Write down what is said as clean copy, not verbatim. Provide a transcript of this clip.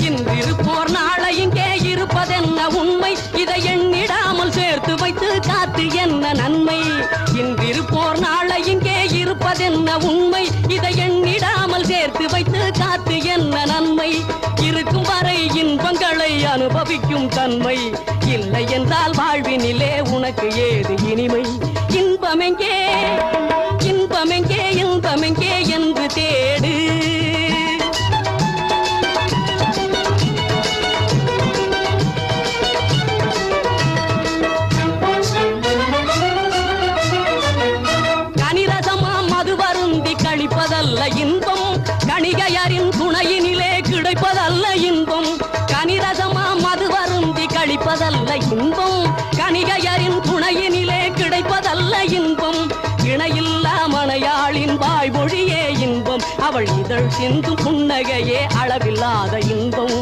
இன்றிருப்போர் நாளை இங்கே இருப்பதென்ன உண்மை இதை எண்ணிடாமல் சேர்த்து வைத்து காத்து என்ன நன்மை இன்றிருப்போர் நாளை இங்கே இருப்பதென்ன உண்மை இதை எண்ணிடாமல் சேர்த்து வைத்து காத்து என்ன நன்மை இருக்கும் வரை இன்பங்களை அனுபவிக்கும் தன்மை இல்லை என்றால் வாழ்வினிலே உனக்கு ஏது இனிமை இன்பமெங்கே இன்பமெங்கே இன்பமெங்கே என்று தேடு கனிரசமா மது வருந்தி கழிப்பதல்ல இன்பம் கணிகையரின் துணையினிலே கிடைப்பதல்ல இன்பம் கனிரசமா மது வருந்தி கழிப்பதல்ல இன்பம் கணிகையரின் துணையினிலே கிடைப்பதல்ல இன்பம் இணையில்லா மனையாளின் வாய்மொழியே இன்பம் அவள் இதழ் சிந்தும் புன்னகையே அளவில்லாத இன்பம்